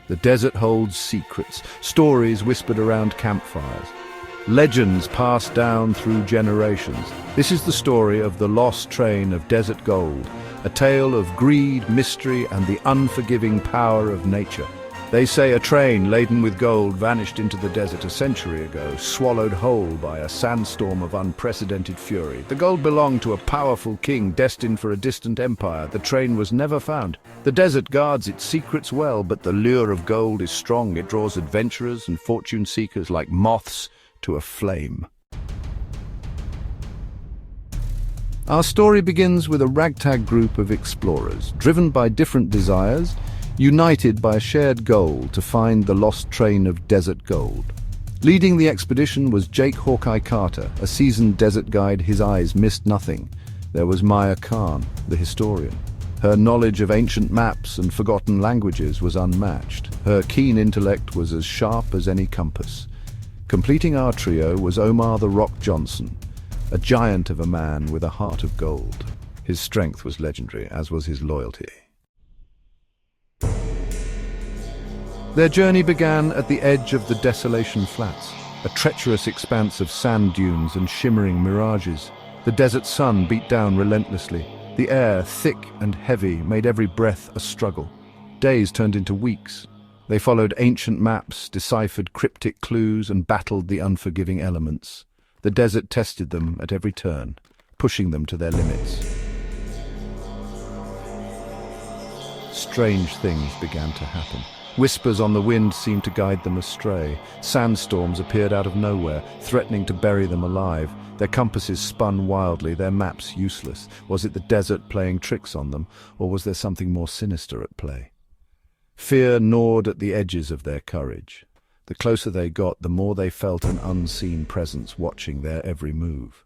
The desert holds secrets, stories whispered around campfires, legends passed down through generations. This is the story of the lost train of desert gold, a tale of greed, mystery, and the unforgiving power of nature. They say a train laden with gold vanished into the desert a century ago, swallowed whole by a sandstorm of unprecedented fury. The gold belonged to a powerful king destined for a distant empire. The train was never found. The desert guards its secrets well, but the lure of gold is strong. It draws adventurers and fortune seekers like moths to a flame. Our story begins with a ragtag group of explorers, driven by different desires, united by a shared goal to find the lost train of desert gold. Leading the expedition was Jake Hawkeye Carter, a seasoned desert guide. His eyes missed nothing. There was Maya Khan, the historian. Her knowledge of ancient maps and forgotten languages was unmatched. Her keen intellect was as sharp as any compass. Completing our trio was Omar the Rock Johnson, a giant of a man with a heart of gold. His strength was legendary, as was his loyalty. Their journey began at the edge of the Desolation Flats, a treacherous expanse of sand dunes and shimmering mirages. The desert sun beat down relentlessly. The air, thick and heavy, made every breath a struggle. Days turned into weeks. They followed ancient maps, deciphered cryptic clues, and battled the unforgiving elements. The desert tested them at every turn, pushing them to their limits. Strange things began to happen. Whispers on the wind seemed to guide them astray. Sandstorms appeared out of nowhere, threatening to bury them alive. Their compasses spun wildly, their maps useless. Was it the desert playing tricks on them, or was there something more sinister at play? Fear gnawed at the edges of their courage. The closer they got, the more they felt an unseen presence watching their every move.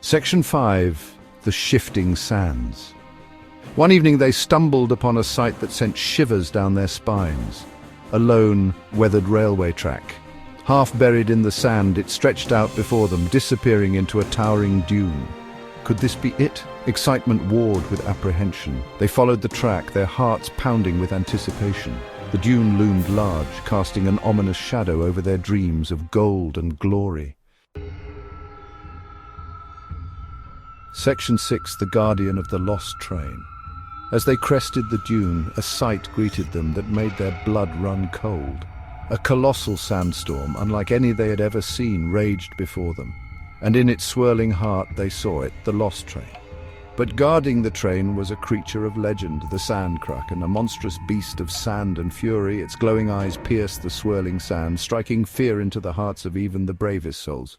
Section 5. The Shifting Sands. One evening they stumbled upon a sight that sent shivers down their spines. A lone, weathered railway track. Half buried in the sand, it stretched out before them, disappearing into a towering dune. Could this be it? Excitement warred with apprehension. They followed the track, their hearts pounding with anticipation. The dune loomed large, casting an ominous shadow over their dreams of gold and glory. Section 6. The Guardian of the Lost Train. As they crested the dune, a sight greeted them that made their blood run cold. A colossal sandstorm, unlike any they had ever seen, raged before them. And in its swirling heart they saw it, the lost train. But guarding the train was a creature of legend, the Sand Kraken, a monstrous beast of sand and fury. Its glowing eyes pierced the swirling sand, striking fear into the hearts of even the bravest souls.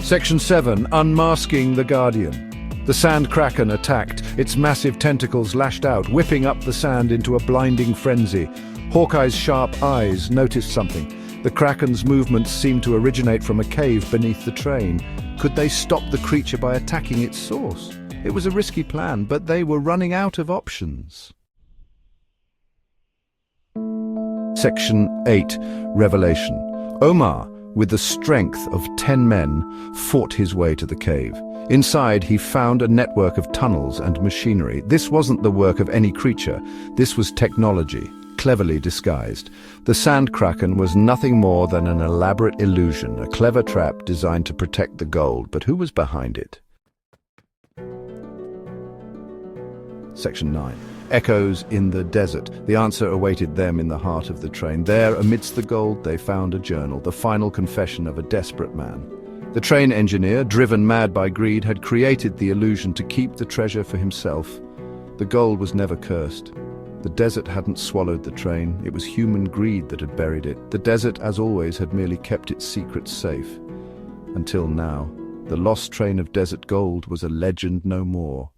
Section 7. Unmasking the Guardian. The Sand Kraken attacked. Its massive tentacles lashed out, whipping up the sand into a blinding frenzy. Hawkeye's sharp eyes noticed something. The Kraken's movements seemed to originate from a cave beneath the train. Could they stop the creature by attacking its source? It was a risky plan, but they were running out of options. Section 8. Revelation. Omar, with the strength of 10 men, fought his way to the cave. Inside, he found a network of tunnels and machinery. This wasn't the work of any creature. This was technology, cleverly disguised. The Sand Kraken was nothing more than an elaborate illusion, a clever trap designed to protect the gold. But who was behind it? Section 9. Echoes in the desert. The answer awaited them in the heart of the train. There, amidst the gold, they found a journal, the final confession of a desperate man. The train engineer, driven mad by greed, had created the illusion to keep the treasure for himself. The gold was never cursed. The desert hadn't swallowed the train. It was human greed that had buried it. The desert, as always, had merely kept its secrets safe. Until now, the lost train of desert gold was a legend no more.